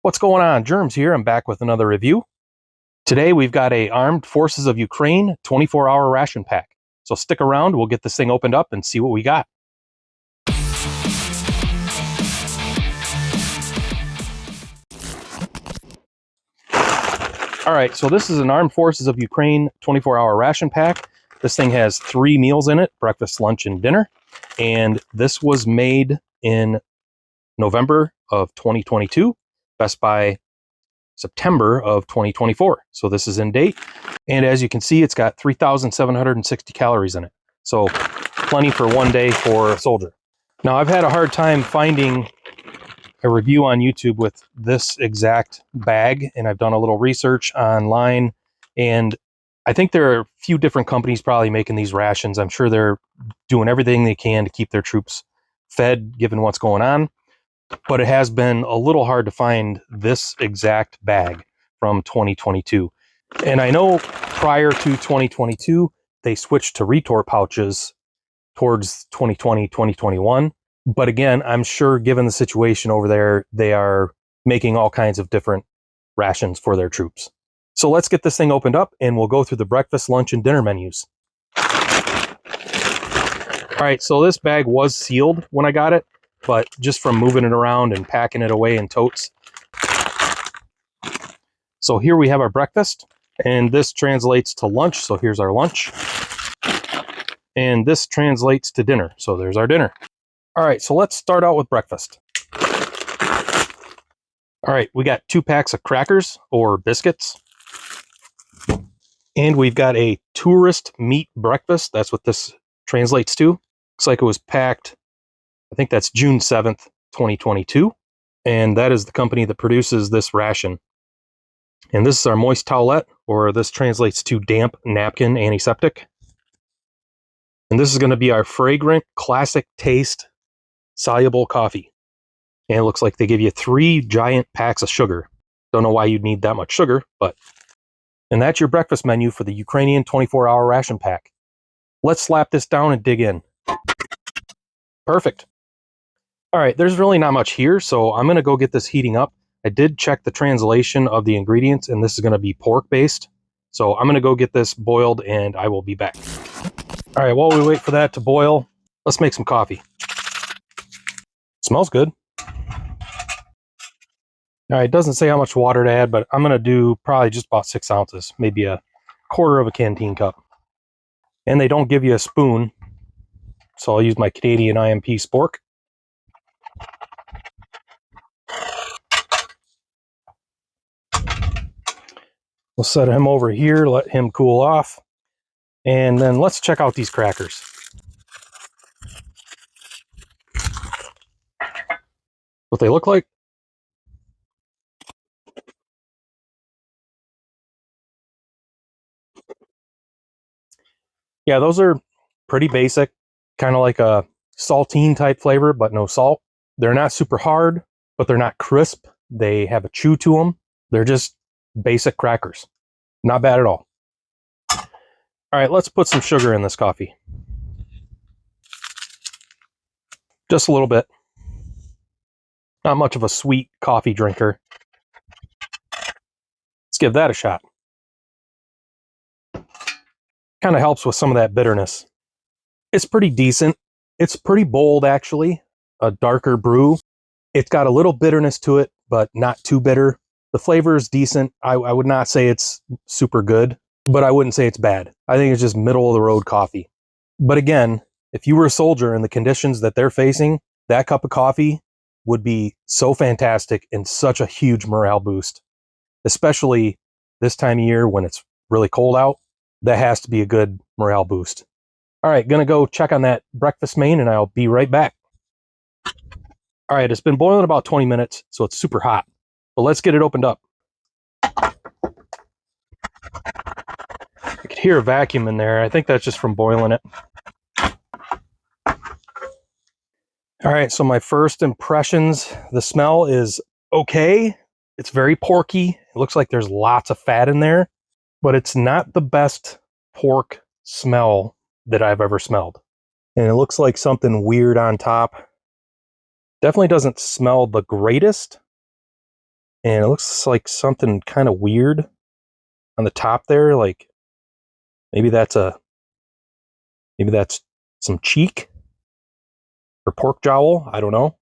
What's going on? Germs here. I'm back with another review. Today we've got a Armed Forces of Ukraine 24-hour ration pack. So stick around, we'll get this thing opened up and see what we got. All right, so this is an Armed Forces of Ukraine 24-hour ration pack. This thing has 3 meals in it, breakfast, lunch, and dinner. And this was made in November of 2022, best by September of 2024. So this is in date. And as you can see, it's got 3,760 calories in it. So plenty for one day for a soldier. Now, I've had a hard time finding a review on YouTube with this exact bag, and I've done a little research online, and I think there are a few different companies probably making these rations. I'm sure they're doing everything they can to keep their troops fed, given what's going on. But it has been a little hard to find this exact bag from 2022. And I know prior to 2022, they switched to retort pouches towards 2020, 2021. But again, I'm sure given the situation over there, they are making all kinds of different rations for their troops. So let's get this thing opened up and we'll go through the breakfast, lunch, and dinner menus. All right, so this bag was sealed when I got it, but just from moving it around and packing it away in totes. So here we have our breakfast, and this translates to lunch. So here's our lunch. And this translates to dinner. So there's our dinner. All right, so let's start out with breakfast. All right, we got 2 packs of crackers or biscuits. And we've got a tourist meat breakfast. That's what this translates to. Looks like it was packed, I think that's June 7th, 2022. And that is the company that produces this ration. And this is our moist towelette, or this translates to damp napkin antiseptic. And this is going to be our fragrant, classic taste, soluble coffee. And it looks like they give you 3 giant packs of sugar. Don't know why you'd need that much sugar, but... And that's your breakfast menu for the Ukrainian 24-hour ration pack. Let's slap this down and dig in. Perfect. All right, there's really not much here, so I'm going to go get this heating up. I did check the translation of the ingredients, and this is going to be pork-based. So I'm going to go get this boiled, and I will be back. All right, while we wait for that to boil, let's make some coffee. Smells good. All right, it doesn't say how much water to add, but I'm going to do probably just about 6 ounces, maybe a quarter of a canteen cup. And they don't give you a spoon, so I'll use my Canadian IMP spork. We'll set him over here, let him cool off. And then let's check out these crackers. What they look like. Yeah, those are pretty basic, kind of like a saltine type flavor, but no salt. They're not super hard, but they're not crisp. They have a chew to them. They're just basic crackers. Not bad at all. All right, let's put some sugar in this coffee. Just a little bit. Not much of a sweet coffee drinker. Let's give that a shot. Kind of helps with some of that bitterness. It's pretty decent. It's pretty bold, actually. A darker brew. It's got a little bitterness to it, but not too bitter. The flavor is decent. I would not say it's super good, but I wouldn't say it's bad. I think it's just middle of the road coffee. But again, if you were a soldier in the conditions that they're facing, that cup of coffee would be so fantastic and such a huge morale boost. Especially this time of year when it's really cold out. That has to be a good morale boost. All right, gonna go check on that breakfast main and I'll be right back. All right, it's been boiling about 20 minutes, so it's super hot. But let's get it opened up. I could hear a vacuum in there. I think that's just from boiling it. All right, so my first impressions, the smell is okay. It's very porky. It looks like there's lots of fat in there, but it's not the best pork smell that I've ever smelled. And it looks like something weird on top. Definitely doesn't smell the greatest. And it looks like something kind of weird on the top there. Like maybe that's some cheek or pork jowl. I don't know.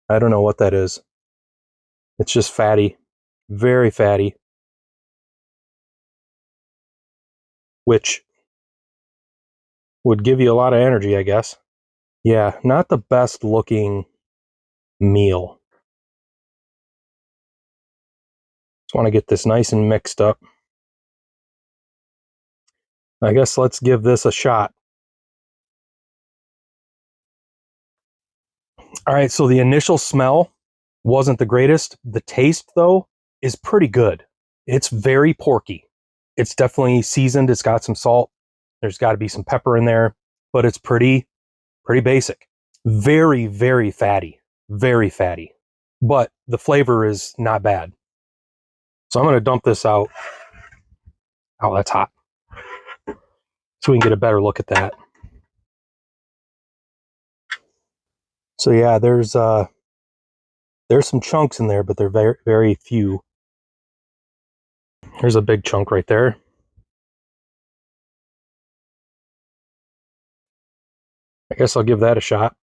I don't know what that is. It's just fatty, very fatty, which would give you a lot of energy, I guess. Yeah, not the best looking meal. Just want to get this nice and mixed up. I guess let's give this a shot. All right, so the initial smell wasn't the greatest. The taste, though, is pretty good. It's very porky. It's definitely seasoned. It's got some salt. There's got to be some pepper in there, but it's pretty basic. Very, very fatty. Very fatty. But the flavor is not bad. So I'm going to dump this out. Oh, that's hot. So we can get a better look at that. So yeah, there's some chunks in there, but they're very, very few. There's a big chunk right there. I guess I'll give that a shot.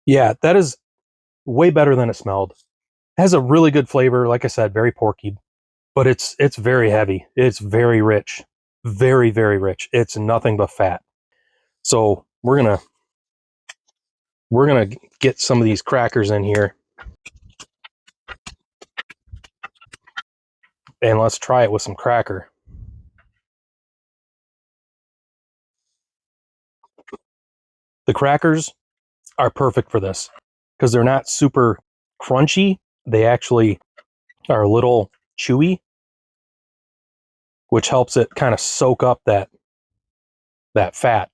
Yeah, that is way better than it smelled. It has a really good flavor. Like I said, very porky, but it's very heavy. It's very rich. Very, very rich. It's nothing but fat. So we're gonna get some of these crackers in here. And let's try it with some cracker. The crackers are perfect for this because they're not super crunchy. They actually are a little chewy, which helps it kind of soak up that fat.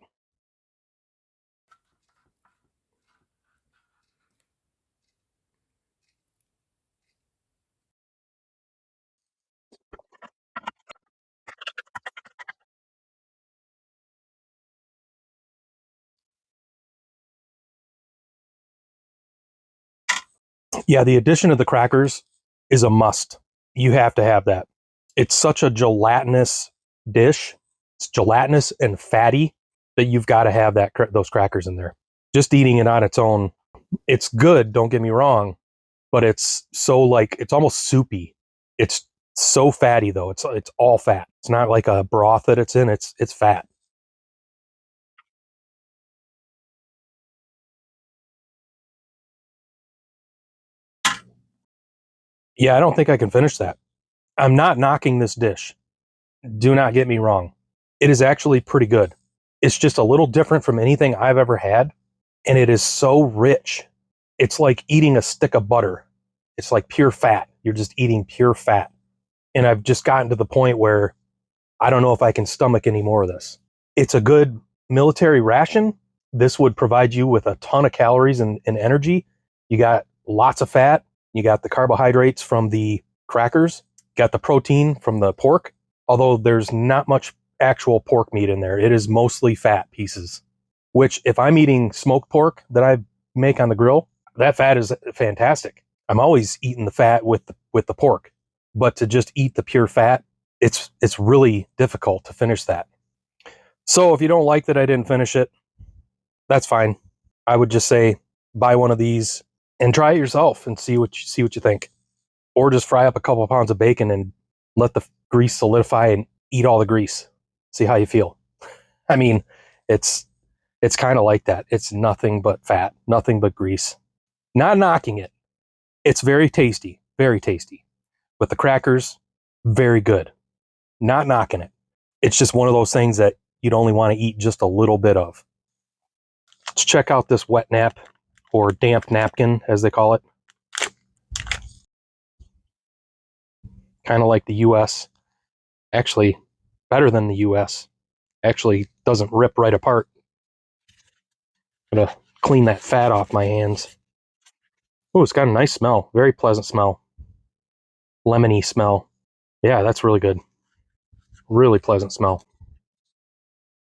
Yeah, the addition of the crackers is a must. You have to have that. It's such a gelatinous dish. It's gelatinous and fatty that you've got to have those crackers in there. Just eating it on its own, it's good, don't get me wrong, but it's it's almost soupy. It's so fatty though. It's all fat. It's not like a broth that it's in. It's fat. Yeah, I don't think I can finish that. I'm not knocking this dish. Do not get me wrong. It is actually pretty good. It's just a little different from anything I've ever had, and it is so rich. It's like eating a stick of butter. It's like pure fat. You're just eating pure fat. And I've just gotten to the point where I don't know if I can stomach any more of this. It's a good military ration. This would provide you with a ton of calories and energy. You got lots of fat. You got the carbohydrates from the crackers. Got the protein from the pork. Although there's not much actual pork meat in there. It is mostly fat pieces, which if I'm eating smoked pork that I make on the grill, that fat is fantastic. I'm always eating the fat with the pork, but to just eat the pure fat, it's really difficult to finish that. So if you don't like that I didn't finish it, that's fine. I would just say buy one of these and try it yourself and see what you think. Or just fry up a couple of pounds of bacon and let the grease solidify and eat all the grease. See how you feel. I mean, it's kind of like that. It's nothing but fat, nothing but grease. Not knocking it. It's very tasty, very tasty. With the crackers, very good. Not knocking it. It's just one of those things that you'd only want to eat just a little bit of. Let's check out this wet nap or damp napkin, as they call it. Kind of like the US. Actually, better than the US. Actually, doesn't rip right apart. I'm gonna clean that fat off my hands. Oh, it's got a nice smell. Very pleasant smell. Lemony smell. Yeah, that's really good. Really pleasant smell.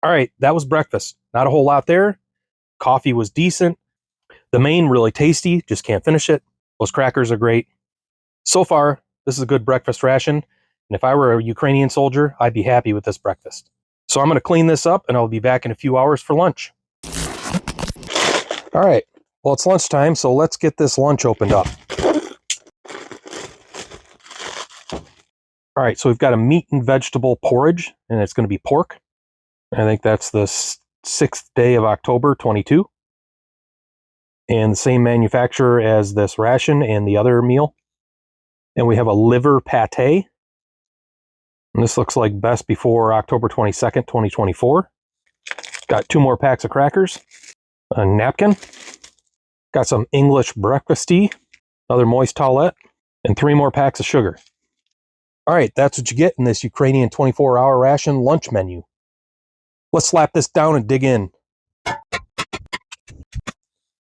All right, that was breakfast. Not a whole lot there. Coffee was decent. The main really tasty, just can't finish it. Those crackers are great. So far, this is a good breakfast ration. And if I were a Ukrainian soldier, I'd be happy with this breakfast. So I'm going to clean this up and I'll be back in a few hours for lunch. All right. Well, it's lunchtime, so let's get this lunch opened up. All right, so we've got a meat and vegetable porridge, and it's going to be pork. I think that's the 6th day of October, 22. And the same manufacturer as this ration and the other meal. And we have a liver pate. And this looks like best before October 22nd, 2024. Got 2 more packs of crackers, a napkin. Got some English breakfast tea, another moist towelette, and 3 more packs of sugar. All right, that's what you get in this Ukrainian 24-hour ration lunch menu. Let's slap this down and dig in.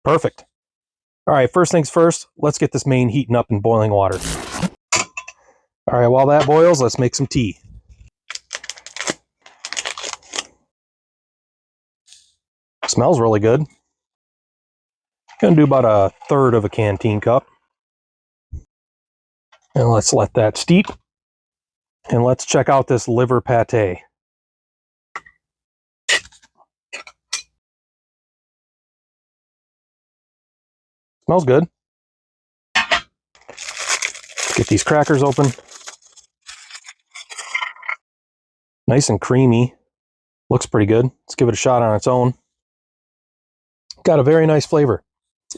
Perfect. All right, first things first, let's get this main heating up in boiling water. All right, while that boils, let's make some tea. Smells really good. Gonna do about 1/3 of a canteen cup. And let's let that steep. And let's check out this liver pate. Smells good. Get these crackers open. Nice and creamy. Looks pretty good. Let's give it a shot on its own. Got a very nice flavor.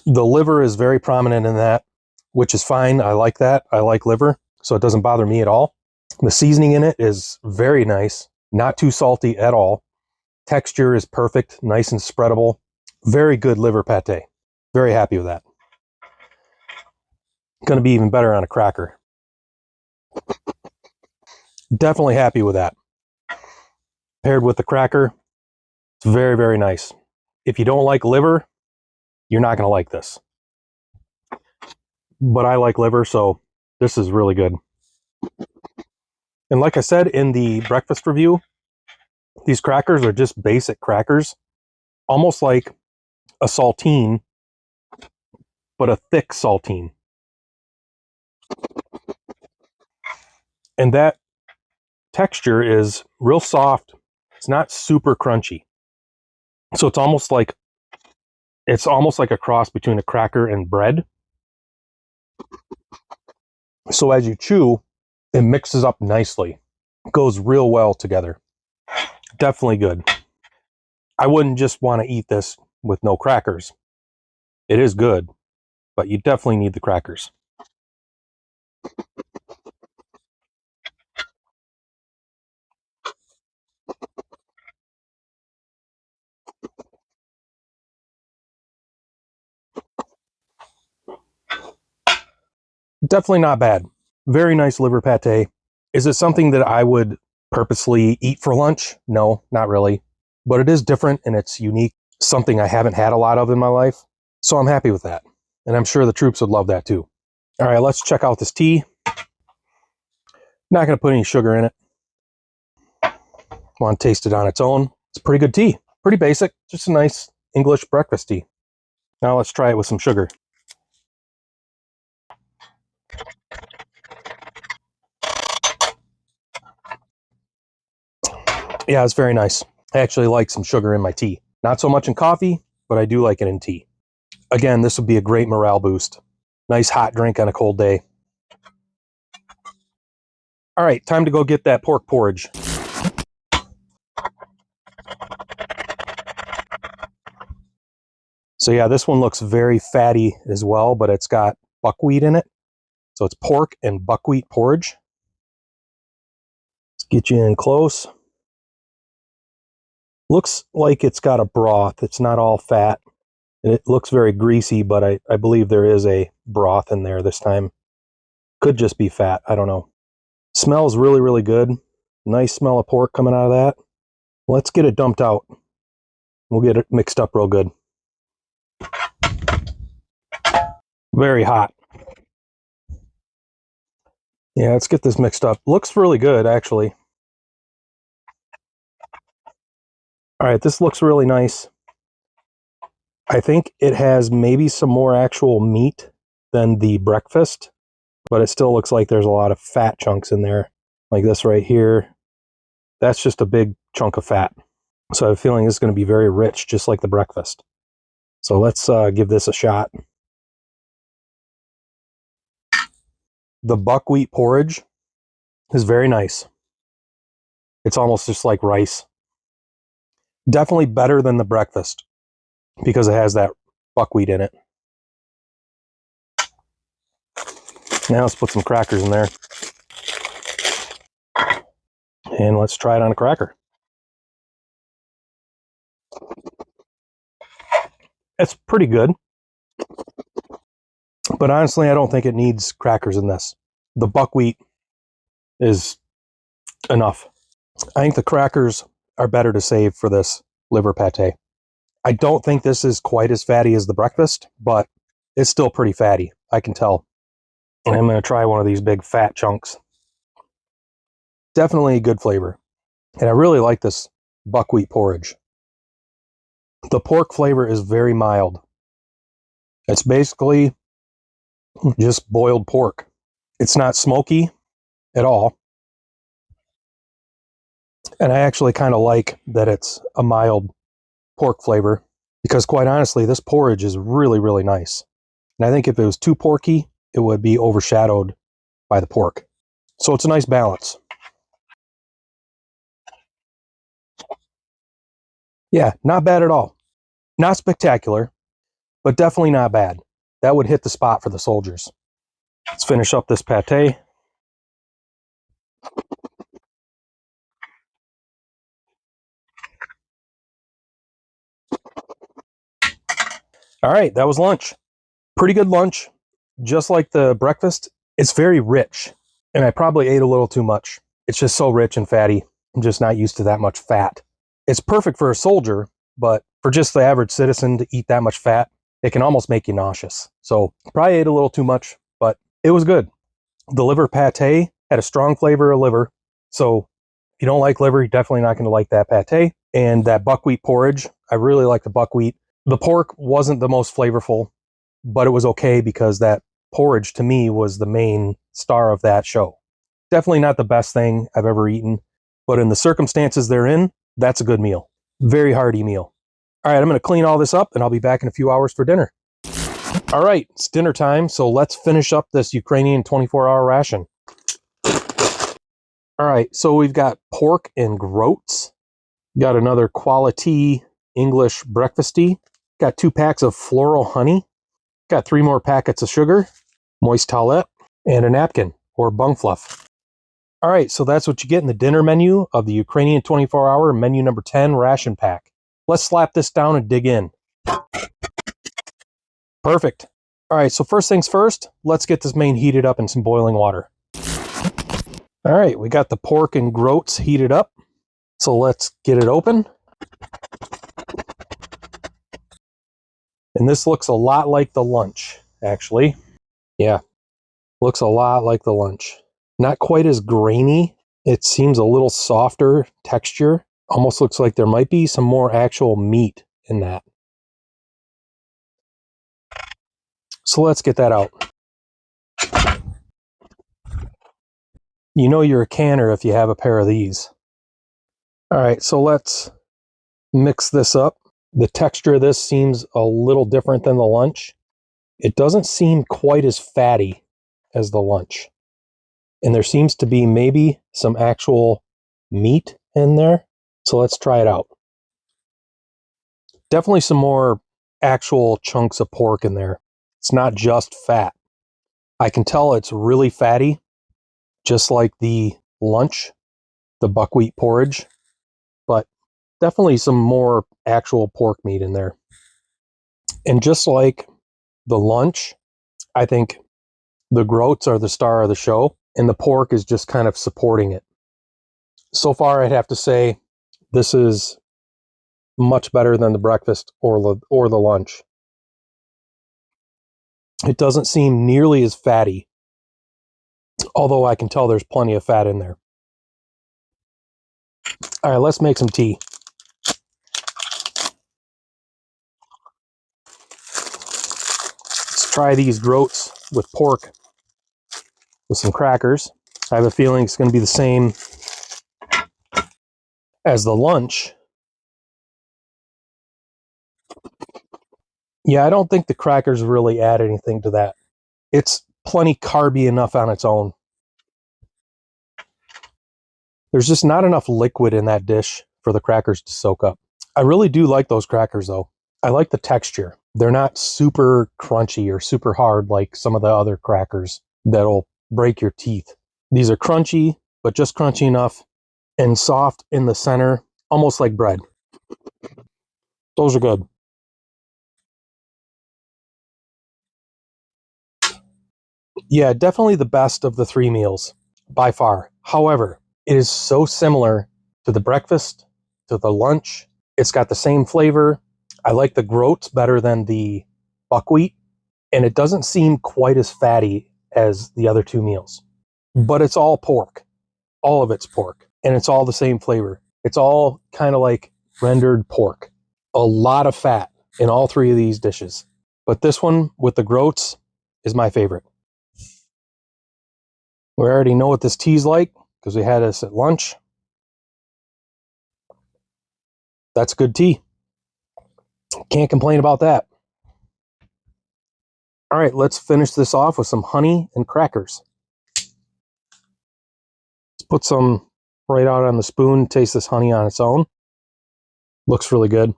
The liver is very prominent in that, which is fine. I like that. I like liver, so it doesn't bother me at all. The seasoning in it is very nice. Not too salty at all. Texture is perfect. Nice and spreadable. Very good liver pate. Very happy with that. Going to be even better on a cracker. Definitely happy with that. Paired with the cracker, it's very, very nice. If you don't like liver, you're not going to like this. But I like liver, so this is really good. And like I said in the breakfast review, these crackers are just basic crackers, almost like a saltine, but a thick saltine. And that texture is real soft. It's not super crunchy. So it's almost like a cross between a cracker and bread. So as you chew, it mixes up nicely. It goes real well together. Definitely good. I wouldn't just want to eat this with no crackers. It is good, but you definitely need the crackers. Definitely not bad. Very nice liver pate. Is it something that I would purposely eat for lunch? No, not really. But it is different and it's unique. Something I haven't had a lot of in my life. So I'm happy with that. And I'm sure the troops would love that too. All right, let's check out this tea. Not going to put any sugar in it. Want to taste it on its own. It's pretty good tea. Pretty basic. Just a nice English breakfast tea. Now let's try it with some sugar. Yeah, it's very nice. I actually like some sugar in my tea. Not so much in coffee, but I do like it in tea. Again, this would be a great morale boost. Nice hot drink on a cold day. All right, time to go get that pork porridge. So yeah, this one looks very fatty as well, but it's got buckwheat in it. So it's pork and buckwheat porridge. Let's get you in close. Looks like it's got a broth. It's not all fat. It looks very greasy, but I believe there is a broth in there this time. Could just be fat. I don't know. Smells really, really good. Nice smell of pork coming out of that. Let's get it dumped out. We'll get it mixed up real good. Very hot. Yeah, let's get this mixed up. Looks really good, actually. All right, this looks really nice. I think it has maybe some more actual meat than the breakfast, but it still looks like there's a lot of fat chunks in there. Like this right here. That's just a big chunk of fat. So I have a feeling this is going to be very rich, just like the breakfast. So let's give this a shot. The buckwheat porridge is very nice. It's almost just like rice. Definitely better than the breakfast because it has that buckwheat in it. Now let's put some crackers in there. And let's try it on a cracker. It's pretty good. But honestly, I don't think it needs crackers in this. The buckwheat is enough. I think the crackers are better to save for this liver pate. I don't think this is quite as fatty as the breakfast, but it's still pretty fatty. I can tell. And I'm going to try one of these big fat chunks. Definitely a good flavor. And I really like this buckwheat porridge. The pork flavor is very mild. It's basically just boiled pork. It's not smoky at all. And I actually kind of like that it's a mild pork flavor because quite honestly, this porridge is really, really nice. And I think if it was too porky, it would be overshadowed by the pork. So it's a nice balance. Yeah, not bad at all. Not spectacular, but definitely not bad. That would hit the spot for the soldiers. Let's finish up this pate. All right, that was lunch. Pretty good lunch. Just like the breakfast, it's very rich. And I probably ate a little too much. It's just so rich and fatty. I'm just not used to that much fat. It's perfect for a soldier, but for just the average citizen to eat that much fat, it can almost make you nauseous. So probably ate a little too much, but it was good. The liver pate had a strong flavor of liver. So if you don't like liver, you're definitely not going to like that pate. And that buckwheat porridge, I really like the buckwheat. The pork wasn't the most flavorful, but it was okay because that porridge to me was the main star of that show. Definitely not the best thing I've ever eaten, but in the circumstances they're in, that's a good meal. Very hearty meal. All right, I'm going to clean all this up and I'll be back in a few hours for dinner. All right, it's dinner time, so let's finish up this Ukrainian 24-hour ration. All right, so we've got pork and groats. Got another quality English breakfasty. Got 2 packs of floral honey. Got 3 more packets of sugar, moist towelette, and a napkin or bung fluff. All right, so that's what you get in the dinner menu of the Ukrainian 24-hour menu number 10 ration pack. Let's slap this down and dig in. Perfect. All right, so first things first, let's get this main heated up in some boiling water. All right, we got the pork and groats heated up. So let's get it open. And this looks a lot like the lunch, actually. Yeah, looks a lot like the lunch. Not quite as grainy. It seems a little softer texture. Almost looks like there might be some more actual meat in that. So let's get that out. You know you're a canner if you have a pair of these. All right, so let's mix this up. The texture of this seems a little different than the lunch. It doesn't seem quite as fatty as the lunch. And there seems to be maybe some actual meat in there. So let's try it out. Definitely some more actual chunks of pork in there. It's not just fat. I can tell it's really fatty, just like the lunch, the buckwheat porridge, but definitely some more actual pork meat in there. And just like the lunch, I think the groats are the star of the show, and the pork is just kind of supporting it. So far, I'd have to say this is much better than the breakfast or the lunch. It doesn't seem nearly as fatty, although I can tell there's plenty of fat in there. All right, let's make some tea. try these groats with pork with some crackers. I have a feeling it's going to be the same as the lunch. Yeah, I don't think the crackers really add anything to that. It's plenty carby enough on its own. There's just not enough liquid in that dish for the crackers to soak up. I really do like those crackers though. I like the texture. They're not super crunchy or super hard like some of the other crackers that'll break your teeth. These are crunchy, but just crunchy enough and soft in the center, almost like bread. Those are good. Yeah, definitely the best of the 3 meals by far. However, it is so similar to the breakfast, to the lunch. It's got the same flavor. I like the groats better than the buckwheat, and it doesn't seem quite as fatty as the other 2 meals. But it's all pork. All of it's pork, and it's all the same flavor. It's all kind of like rendered pork. A lot of fat in all 3 of these dishes. But this one with the groats is my favorite. We already know what this tea's like because we had this at lunch. That's good tea. Can't complain about that. All right, let's finish this off with some honey and crackers. Let's put some right out on the spoon, taste this honey on its own. Looks really good.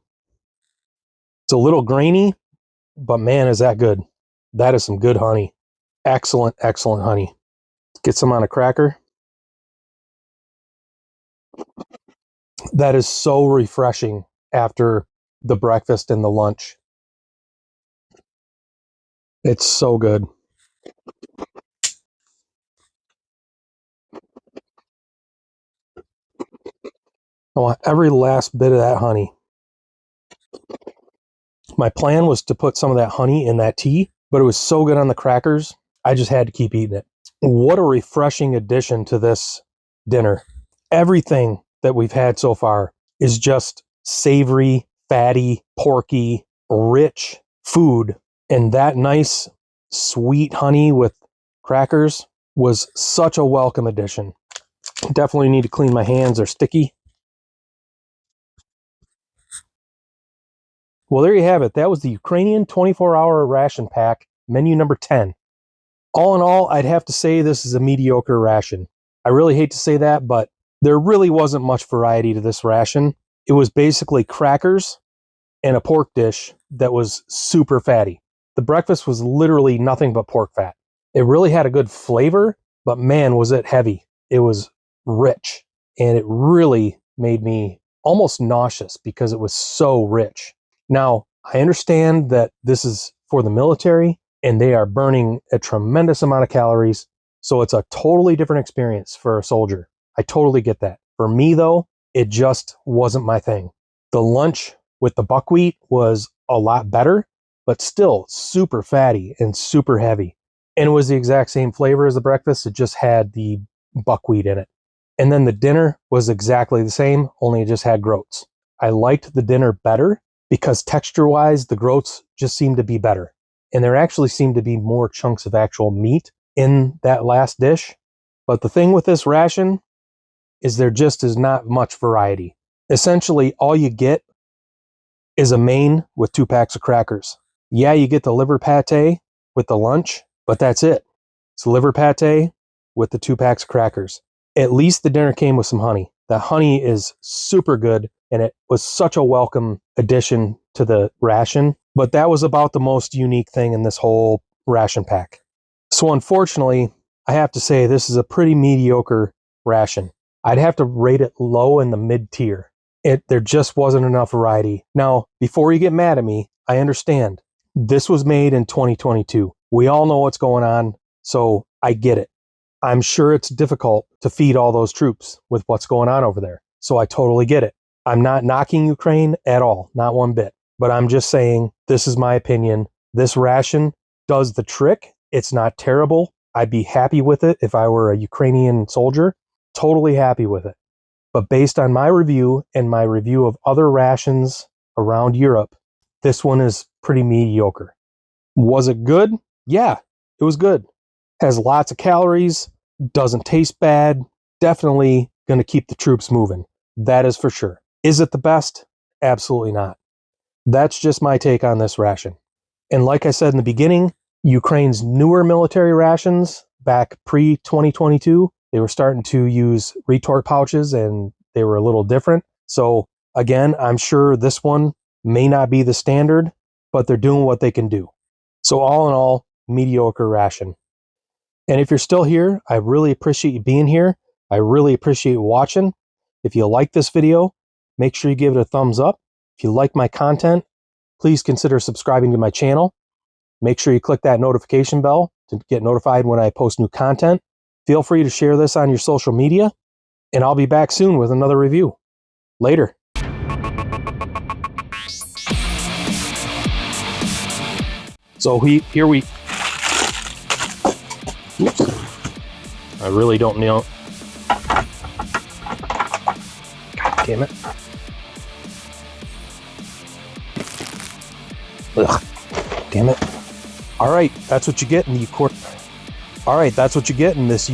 It's a little grainy, but man, is that good. That is some good honey. Excellent, excellent honey. Get some on a cracker. That is so refreshing after the breakfast and the lunch. It's so good. I want every last bit of that honey. My plan was to put some of that honey in that tea, but it was so good on the crackers, I just had to keep eating it. What a refreshing addition to this dinner. Everything that we've had so far is just savory, fatty, porky, rich food. And that nice, sweet honey with crackers was such a welcome addition. Definitely need to clean my hands, they're sticky. Well, there you have it. That was the Ukrainian 24-hour ration pack, menu number 10. All in all, I'd have to say this is a mediocre ration. I really hate to say that, but there really wasn't much variety to this ration. It was basically crackers and a pork dish that was super fatty. The breakfast was literally nothing but pork fat. It really had a good flavor, but man, was it heavy. It was rich, and it really made me almost nauseous because it was so rich. Now, I understand that this is for the military and they are burning a tremendous amount of calories, so it's a totally different experience for a soldier. I totally get that. For me, though, it just wasn't my thing. The lunch with the buckwheat was a lot better, but still super fatty and super heavy. And it was the exact same flavor as the breakfast, it just had the buckwheat in it. And then the dinner was exactly the same, only it just had groats. I liked the dinner better because texture-wise, the groats just seemed to be better. And there actually seemed to be more chunks of actual meat in that last dish. But the thing with this ration is there just is not much variety. Essentially, all you get is a main with 2 packs of crackers. Yeah, you get the liver pate with the lunch, but that's it. It's liver pate with the 2 packs of crackers. At least the dinner came with some honey. The honey is super good, and it was such a welcome addition to the ration. But that was about the most unique thing in this whole ration pack. So unfortunately, I have to say this is a pretty mediocre ration. I'd have to rate it low in the mid-tier. There just wasn't enough variety. Now, before you get mad at me, I understand. This was made in 2022. We all know what's going on, so I get it. I'm sure it's difficult to feed all those troops with what's going on over there. So I totally get it. I'm not knocking Ukraine at all, not one bit. But I'm just saying, this is my opinion. This ration does the trick. It's not terrible. I'd be happy with it if I were a Ukrainian soldier. Totally happy with it. But based on my review and my review of other rations around Europe, this one is pretty mediocre. Was it good? Yeah, it was good. Has lots of calories, doesn't taste bad, definitely going to keep the troops moving. That is for sure. Is it the best? Absolutely not. That's just my take on this ration. And like I said in the beginning, Ukraine's newer military rations back pre-2022, they were starting to use retort pouches and they were a little different. So again, I'm sure this one may not be the standard, but they're doing what they can do. So all in all, mediocre ration. And if you're still here, I really appreciate you being here. I really appreciate watching. If you like this video, make sure you give it a thumbs up. If you like my content, please consider subscribing to my channel. Make sure you click that notification bell to get notified when I post new content. Feel free to share this on your social media, and I'll be back soon with another review. Later. So here we... Oops. I really don't know. God damn it. Ugh. Damn it. All right, that's what you get in the All right, that's what you get in this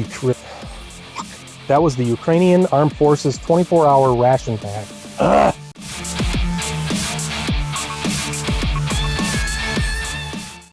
That was the Ukrainian Armed Forces 24-hour ration pack. Ugh.